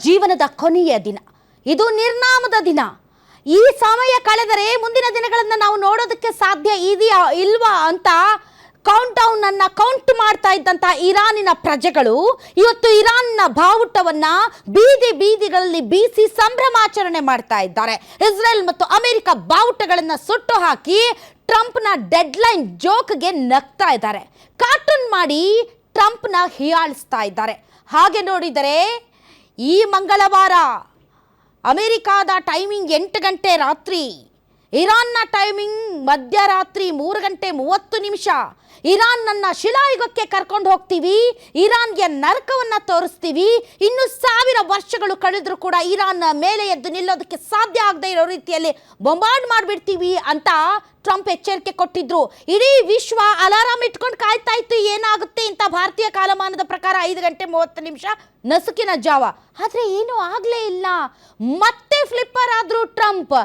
ಜೀವನದ ಕೊನೆಯ ದಿನ, ಇದು ನಿರ್ನಾಮದ ದಿನ. ಈ ಸಮಯ ಕಳೆದರೆ ಮುಂದಿನ ದಿನಗಳನ್ನು ನಾವು ನೋಡೋದಕ್ಕೆ ಸಾಧ್ಯ ಇದೆಯಾ ಇಲ್ವಾ ಅಂತ ಕೌಂಟ್ ಮಾಡ್ತಾ ಇದ್ದಂಥ ಇರಾನಿನ ಪ್ರಜೆಗಳು ಇವತ್ತು ಇರಾನ್ನ ಬಾವುಟವನ್ನ ಬೀದಿಗಳಲ್ಲಿ ಬೀಸಿ ಸಂಭ್ರಮಾಚರಣೆ ಮಾಡ್ತಾ ಇದ್ದಾರೆ. ಇಸ್ರೇಲ್ ಮತ್ತು ಅಮೆರಿಕ ಬಾವುಟಗಳನ್ನು ಸುಟ್ಟು ಹಾಕಿ ಟ್ರಂಪ್ನ ಡೆಡ್ಲೈನ್ ಜೋಕ್ಗೆ ನಗ್ತಾ ಇದ್ದಾರೆ. ಕಾರ್ಟೂನ್ ಮಾಡಿ ಟ್ರಂಪ್ನ ಹೀಯಾಳಿಸ್ತಾ ಇದ್ದಾರೆ. ಹಾಗೆ ನೋಡಿದರೆ ಈ ಮಂಗಳವಾರ ಅಮೆರಿಕಾದ ಟೈಮಿಂಗ್ 8 ಗಂಟೆ ರಾತ್ರಿ, ಇರಾನ್ನ ಟೈಮಿಂಗ್ ಮಧ್ಯರಾತ್ರಿ 3 ಗಂಟೆ 30 ನಿಮಿಷ. ಇರಾನ್ನನ್ನು ಶಿಲಾಯುಗಕ್ಕೆ ಕರ್ಕೊಂಡು ಹೋಗ್ತೀವಿ, ಇರಾನ್ಗೆ ನರಕವನ್ನು ತೋರಿಸ್ತೀವಿ. ಇನ್ನು 1000 ವರ್ಷಗಳು ಕಳೆದರೂ ಕೂಡ ಇರಾನ್ ಮೇಲೆ ಎದ್ದು ನಿಲ್ಲೋದಕ್ಕೆ ಸಾಧ್ಯ ಆಗದೆ ಇರೋ ರೀತಿಯಲ್ಲಿ ಬೊಂಬಾರ್ಡ್ ಮಾಡಿಬಿಡ್ತೀವಿ ಅಂತ ಟ್ರಂಪ್ ಎಚ್ಚರಿಕೆ ಕೊಟ್ಟಿದ್ರು. ಇಡೀ ವಿಶ್ವ ಅಲಾರಾಮ್ ಇಟ್ಕೊಂಡು ಕಾಯ್ತಾ ಇತ್ತು ಏನಾಗುತ್ತೆ ಅಂತ. ಭಾರತೀಯ ಕಾಲಮಾನದ ಪ್ರಕಾರ 5 ಗಂಟೆ 30 ನಿಮಿಷ ನಸುಕಿನ ಜಾವ. ಆದರೆ ಏನೂ ಆಗಲೇ ಇಲ್ಲ. ಮತ್ತೆ ಫ್ಲಿಪ್ಪರ್ ಆದರೂ ಟ್ರಂಪ್.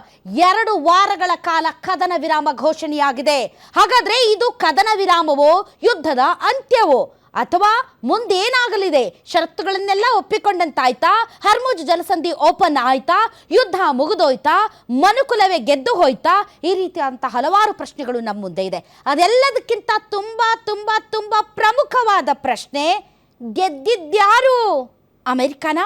2 ವಾರಗಳ ಕಾಲ ಕದನ ವಿರಾಮ ಘೋಷಣೆಯಾಗಿದೆ. ಹಾಗಾದ್ರೆ ಇದು ಕದನ ವಿರಾಮವೋ ಯುದ್ಧದ ಅಂತ್ಯವೋ ಅಥವಾ ಮುಂದೇನಾಗಲಿದೆ? ಷರತ್ತುಗಳನ್ನೆಲ್ಲ ಒಪ್ಪಿಕೊಂಡಂತಾಯ್ತಾ? ಹರ್ಮುಜ್ ಜಲಸಂಧಿ ಓಪನ್ ಆಯ್ತಾ? ಯುದ್ಧ ಮುಗಿದೋಯ್ತಾ? ಮನುಕುಲವೇ ಗೆದ್ದು ಹೋಯ್ತಾ? ಈ ರೀತಿಯಾದಂಥ ಹಲವಾರು ಪ್ರಶ್ನೆಗಳು ನಮ್ಮ ಮುಂದೆ ಇದೆ. ಅದೆಲ್ಲದಕ್ಕಿಂತ ತುಂಬಾ ತುಂಬಾ ತುಂಬಾ ಪ್ರಮುಖವಾದ ಪ್ರಶ್ನೆ, ಗೆದ್ದಿದ್ಯಾರು? ಅಮೆರಿಕನ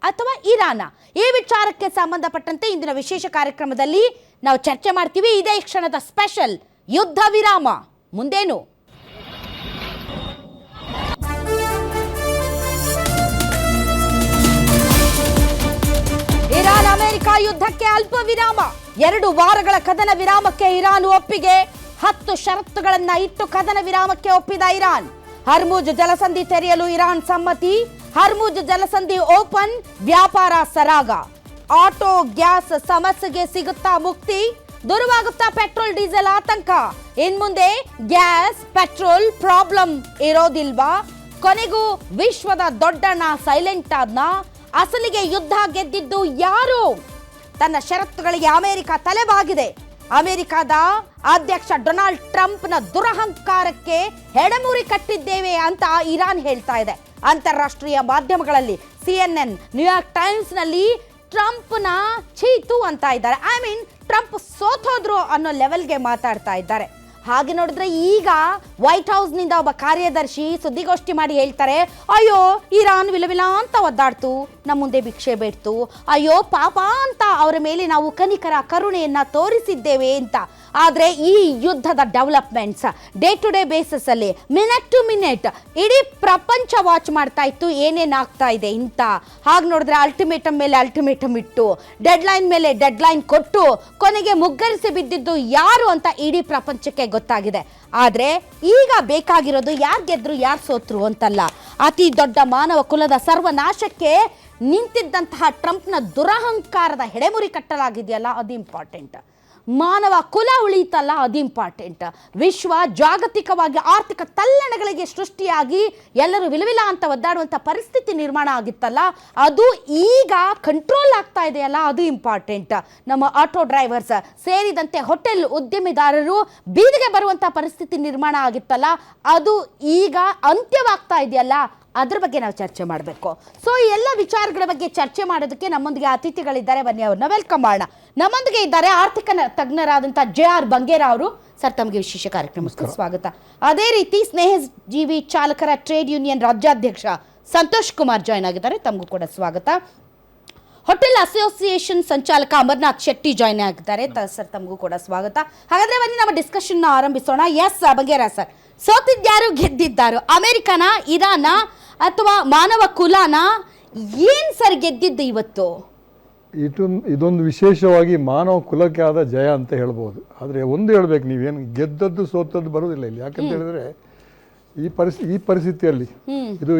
ಅಥವಾ ಇರಾನ? ಈ ವಿಚಾರಕ್ಕೆ ಸಂಬಂಧಪಟ್ಟಂತೆ ಇಂದಿನ ವಿಶೇಷ ಕಾರ್ಯಕ್ರಮದಲ್ಲಿ ನಾವು ಚರ್ಚೆ ಮಾಡ್ತೀವಿ. ಇದೇ ಕ್ಷಣದ ಸ್ಪೆಷಲ್ ಯುದ್ಧ ವಿರಾಮ. ಮುಂದೇನು? ಇರಾನ್ ಅಮೆರಿಕ ಯುದ್ಧಕ್ಕೆ ಅಲ್ಪ ವಿರಾಮ. 2 ವಾರಗಳ ಕದನ ವಿರಾಮಕ್ಕೆ ಇರಾನ್ ಒಪ್ಪಿಗೆ. 10 ಷರತ್ತುಗಳನ್ನ ಇಟ್ಟು ಕದನ ವಿರಾಮಕ್ಕೆ ಒಪ್ಪಿದ ಇರಾನ್. ಹರ್ಮುಜ್ ಜಲಸಂಧಿ ತೆರೆಯಲು ಇರಾನ್ ಸಮ್ಮತಿ. ಹರ್ಮುಜ್ ಜಲಸಂಧಿ ಓಪನ್, ವ್ಯಾಪಾರ ಸರಾಗ. ಆಟೋ ಗ್ಯಾಸ್ ಸಮಸ್ಯೆಗೆ ಸಿಗುತ್ತಾ ಮುಕ್ತಿ? ದೂರವಾಗುತ್ತಾ ಪೆಟ್ರೋಲ್ ಡೀಸೆಲ್ ಆತಂಕ? ಇನ್ಮುಂದೆ ಗ್ಯಾಸ್ ಪೆಟ್ರೋಲ್ ಪ್ರಾಬ್ಲಮ್ ಇರೋದಿಲ್ವಾ? ಕೊನೆಗೂ ವಿಶ್ವದ ದೊಡ್ಡಣ್ಣ ಸೈಲೆಂಟ್ ಆದ್ನ? ಅಸಲಿಗೆ ಯುದ್ಧ ಗೆದ್ದಿದ್ದು ಯಾರು? ತನ್ನ ಷರತ್ತುಗಳಿಗೆ ಅಮೆರಿಕ ತಲೆಬಾಗಿದೆ. ಅಮೆರಿಕದ ಅಧ್ಯಕ್ಷ ಡೊನಾಲ್ಡ್ ಟ್ರಂಪ್ನ ದುರಹಂಕಾರಕ್ಕೆ ಹೆಡಮುರಿ ಕಟ್ಟಿದ್ದೇವೆ ಅಂತ ಇರಾನ್ ಹೇಳ್ತಾ ಇದೆ. ಅಂತಾರಾಷ್ಟ್ರೀಯ ಮಾಧ್ಯಮಗಳಲ್ಲಿ CNN, ನ್ಯೂಯಾರ್ಕ್ ಟೈಮ್ಸ್ನಲ್ಲಿ ಟ್ರಂಪ್ನ ಚೀತು ಅಂತ ಇದ್ದಾರೆ. ಟ್ರಂಪ್ ಸೋತೋದ್ರು ಅನ್ನೋ ಲೆವೆಲ್ಗೆ ಮಾತಾಡ್ತಾ ಇದ್ದಾರೆ. ಹಾಗೆ ನೋಡಿದ್ರೆ ಈಗ ವೈಟ್ ಹೌಸ್ನಿಂದ ಒಬ್ಬ ಕಾರ್ಯದರ್ಶಿ ಸುದ್ದಿಗೋಷ್ಠಿ ಮಾಡಿ ಹೇಳ್ತಾರೆ, ಅಯ್ಯೋ ಇರಾನ್ ವಿಲವಿಲ ಅಂತ ಒದ್ದಾಡ್ತು, ನಮ್ಮ ಮುಂದೆ ಭಿಕ್ಷೆ ಬೇಡ್ತು, ಅಯ್ಯೋ ಪಾಪ ಅಂತ ಅವರ ಮೇಲೆ ನಾವು ಕರುಣೆಯನ್ನ ತೋರಿಸಿದ್ದೇವೆ ಅಂತ. ಆದರೆ ಈ ಯುದ್ಧದ developments day to day basis ಅಲ್ಲಿ, ಮಿನಿಟ್ ಟು ಮಿನಿಟ್ ಇಡೀ ಪ್ರಪಂಚ ವಾಚ್ ಮಾಡ್ತಾ ಇತ್ತು ಏನೇನಾಗ್ತಾ ಇದೆ ಅಂತ. ಹಾಗೆ ನೋಡಿದ್ರೆ ಅಲ್ಟಿಮೇಟಮ್ ಮೇಲೆ ಅಲ್ಟಿಮೇಟಮ್ ಇಟ್ಟು, ಡೆಡ್ಲೈನ್ ಮೇಲೆ ಡೆಡ್ಲೈನ್ ಕೊಟ್ಟು ಕೊನೆಗೆ ಮುಗ್ಗರಿಸಿ ಬಿದ್ದಿದ್ದು ಯಾರು ಅಂತ ಇಡೀ ಪ್ರಪಂಚಕ್ಕೆ ಗೊತ್ತಾಗಿದೆ. ಆದರೆ ಈಗ ಬೇಕಾಗಿರೋದು ಯಾರು ಗೆದ್ರು ಯಾರು ಸೋತ್ರು ಅಂತಲ್ಲ, ಅತಿ ದೊಡ್ಡ ಮಾನವ ಕುಲದ ಸರ್ವನಾಶಕ್ಕೆ ನಿಂತಿದ್ದಂತಹ ಟ್ರಂಪ್ನ ದುರಹಂಕಾರದ ಹೆಡೆಮುರಿ ಕಟ್ಟಲಾಗಿದೆಯಲ್ಲ, ಅದು ಇಂಪಾರ್ಟೆಂಟ್. ಮಾನವ ಕುಲ ಉಳಿತಲ್ಲ, ಅದು ಇಂಪಾರ್ಟೆಂಟ್. ವಿಶ್ವ ಜಾಗತಿಕವಾಗಿ ಆರ್ಥಿಕ ತಲ್ಲಣಗಳಿಗೆ ಸೃಷ್ಟಿಯಾಗಿ ಎಲ್ಲರೂ ವಿಲವಿಲ ಅಂತ ಒದ್ದಾಡುವಂಥ ಪರಿಸ್ಥಿತಿ ನಿರ್ಮಾಣ ಆಗಿತ್ತಲ್ಲ, ಅದು ಈಗ ಕಂಟ್ರೋಲ್ ಆಗ್ತಾ ಇದೆಯಲ್ಲ, ಅದು ಇಂಪಾರ್ಟೆಂಟ್. ನಮ್ಮ ಆಟೋ ಡ್ರೈವರ್ಸ್ ಸೇರಿದಂತೆ ಹೋಟೆಲ್ ಉದ್ಯಮಿದಾರರು ಬೀದಿಗೆ ಬರುವಂಥ ಪರಿಸ್ಥಿತಿ ನಿರ್ಮಾಣ ಆಗಿತ್ತಲ್ಲ, ಅದು ಈಗ ಅಂತ್ಯವಾಗ್ತಾ ಇದೆಯಲ್ಲ, ಅದ್ರ ಬಗ್ಗೆ ನಾವು ಚರ್ಚೆ ಮಾಡಬೇಕು. ಸೊ ಈ ಎಲ್ಲ ವಿಚಾರಗಳ ಬಗ್ಗೆ ಚರ್ಚೆ ಮಾಡೋದಕ್ಕೆ ನಮ್ಮೊಂದಿಗೆ ಅತಿಥಿಗಳಿದ್ದಾರೆ. ಬನ್ನಿ ಅವ್ರನ್ನ ವೆಲ್ಕಮ್ ಮಾಡೋಣ. ನಮ್ಮೊಂದಿಗೆ ಇದ್ದಾರೆ ಆರ್ಥಿಕ ತಜ್ಞರಾದಂಥ JR ಬಂಗೇರ ಅವರು. ಸರ್, ತಮಗೆ ವಿಶೇಷ ಕಾರ್ಯಕ್ರಮಕ್ಕೆ ಸ್ವಾಗತ. ಅದೇ ರೀತಿ ಸ್ನೇಹಜೀವಿ ಚಾಲಕರ ಟ್ರೇಡ್ ಯೂನಿಯನ್ ರಾಜ್ಯಾಧ್ಯಕ್ಷ ಸಂತೋಷ್ ಕುಮಾರ್ ಜಾಯ್ನ್ ಆಗಿದ್ದಾರೆ, ತಮಗೂ ಕೂಡ ಸ್ವಾಗತ. ಹೋಟೆಲ್ ಅಸೋಸಿಯೇಷನ್ ಸಂಚಾಲಕ ಅಮರ್ನಾಥ್ ಶೆಟ್ಟಿ ಜಾಯ್ನ್ ಆಗಿದ್ದಾರೆ. ಸರ್, ತಮಗೂ ಕೂಡ ಸ್ವಾಗತ. ಹಾಗಾದ್ರೆ ಬನ್ನಿ ನಮ್ಮ ಡಿಸ್ಕಷನ್ ಆರಂಭಿಸೋಣ. ಎಸ್ ಬಂಗೇರ ಸರ್, ಸೋತಿದ್ಯಾರು ಗೆದ್ದಿದ್ದಾರು? ಅಮೆರಿಕನ, ಇರಾನ ಅಥವಾ ಮಾನವ ಕುಲನ? ಏನ್ ಸರ್ ಗೆದ್ದಿದ್ದು ಇವತ್ತು? ಇದೊಂದು ವಿಶೇಷವಾಗಿ ಮಾನವ ಕುಲಕ್ಕೆ ಆದ ಜಯ ಅಂತ ಹೇಳ್ಬೋದು. ಆದರೆ ಒಂದು ಹೇಳ್ಬೇಕು, ನೀವೇನು ಗೆದ್ದದ್ದು ಸೋತದ್ದು ಬರೋದಿಲ್ಲ ಇಲ್ಲಿ. ಯಾಕಂತ ಹೇಳಿದ್ರೆ ಈ ಪರಿಸ್ಥಿತಿಯಲ್ಲಿ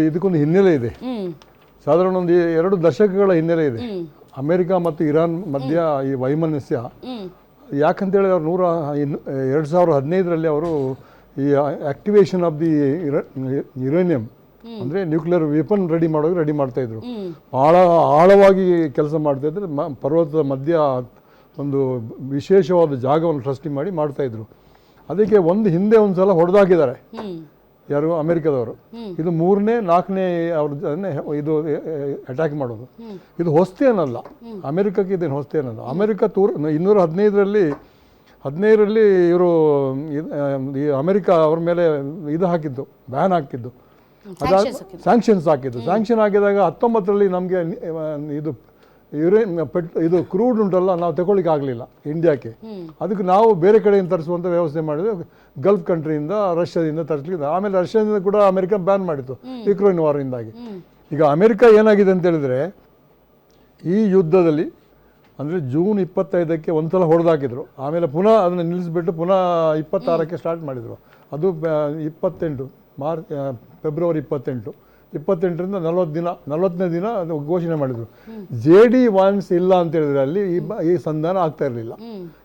ಇದಕ್ಕೊಂದು ಹಿನ್ನೆಲೆ ಇದೆ. ಸಾಧಾರಣ ಒಂದು 2 ದಶಕಗಳ ಹಿನ್ನೆಲೆ ಇದೆ. ಅಮೆರಿಕ ಮತ್ತು ಇರಾನ್ ಮಧ್ಯ ಈ ವೈಮನಸ್ಯ ಯಾಕಂತೇಳಿ ಅವ್ರು 2015ರಲ್ಲಿ ಅವರು ಈ ಆಕ್ಟಿವೇಶನ್ ಆಫ್ ದಿ ಯುರೇನಿಯಂ ಅಂದರೆ ನ್ಯೂಕ್ಲಿಯರ್ ವೆಪನ್ ರೆಡಿ ಮಾಡ್ತಾಯಿದ್ರು. ಭಾಳ ಆಳವಾಗಿ ಕೆಲಸ ಮಾಡ್ತಾಯಿದ್ರು. ಪರ್ವತದ ಮಧ್ಯ ಒಂದು ವಿಶೇಷವಾದ ಜಾಗವನ್ನು ಸೃಷ್ಟಿ ಮಾಡಿ ಮಾಡ್ತಾಯಿದ್ರು. ಅದಕ್ಕೆ ಹಿಂದೆ ಒಂದು ಸಲ ಹೊಡೆದಾಕಿದ್ದಾರೆ. ಯಾರು ಅಮೆರಿಕದವರು. ಇದು 3ನೇ 4ನೇ ಅವ್ರ ಇದು ಅಟ್ಯಾಕ್ ಮಾಡೋದು. ಇದು ಹೊಸ್ತೇನಲ್ಲ, ಅಮೆರಿಕಕ್ಕೆ ಇದೇನು ಹೊಸ್ತೇನಲ್ಲ. ಅಮೆರಿಕ 215ರಲ್ಲಿ ಇವರು ಈ ಅಮೆರಿಕ ಅವ್ರ ಮೇಲೆ ಇದು ಹಾಕಿದ್ದು, ಬ್ಯಾನ್ ಹಾಕಿದ್ದು, ಸ್ಯಾಂಕ್ಷನ್ಸ್ ಹಾಕಿದ್ದು. ಸ್ಯಾಂಕ್ಷನ್ ಹಾಕಿದಾಗ 19ರಲ್ಲಿ ನಮಗೆ ಇದು ಇದು ಕ್ರೂಡ್ ಉಂಟಲ್ಲ, ನಾವು ತಗೊಳ್ಳಿಕ್ಕೆ ಆಗಲಿಲ್ಲ ಇಂಡಿಯಾಕ್ಕೆ. ಅದಕ್ಕೆ ನಾವು ಬೇರೆ ಕಡೆಯಿಂದ ತರಿಸುವಂಥ ವ್ಯವಸ್ಥೆ ಮಾಡಿದ್ವಿ, ಗಲ್ಫ್ ಕಂಟ್ರಿಯಿಂದ, ರಷ್ಯಾದಿಂದ ತರಿಸ್ಲಿಕ್ಕೆ. ಆಮೇಲೆ ರಷ್ಯಾದಿಂದ ಕೂಡ ಅಮೆರಿಕ ಬ್ಯಾನ್ ಮಾಡಿತ್ತು ಯುಕ್ರೇನ್ ವಾರಿಂದಾಗಿ. ಈಗ ಅಮೆರಿಕ ಏನಾಗಿದೆ ಅಂತ ಹೇಳಿದ್ರೆ, ಈ ಯುದ್ಧದಲ್ಲಿ ಅಂದರೆ ಜೂನ್ 25ಕ್ಕೆ ಒಂದ್ಸಲ ಹೊಡೆದಾಕಿದ್ರು, ಆಮೇಲೆ ಪುನಃ ಅದನ್ನು ನಿಲ್ಲಿಸ್ಬಿಟ್ಟು ಪುನಃ 26ಕ್ಕೆ ಸ್ಟಾರ್ಟ್ ಮಾಡಿದರು. ಅದು 28 ಫೆಬ್ರವರಿ 28ರಿಂದ 40ನೇ ದಿನ ಅದು ಘೋಷಣೆ ಮಾಡಿದರು. JD ವಾನ್ಸ್ ಇಲ್ಲ ಅಂತ ಹೇಳಿದ್ರೆ ಅಲ್ಲಿ ಈ ಸಂಧಾನ ಆಗ್ತಾ ಇರಲಿಲ್ಲ.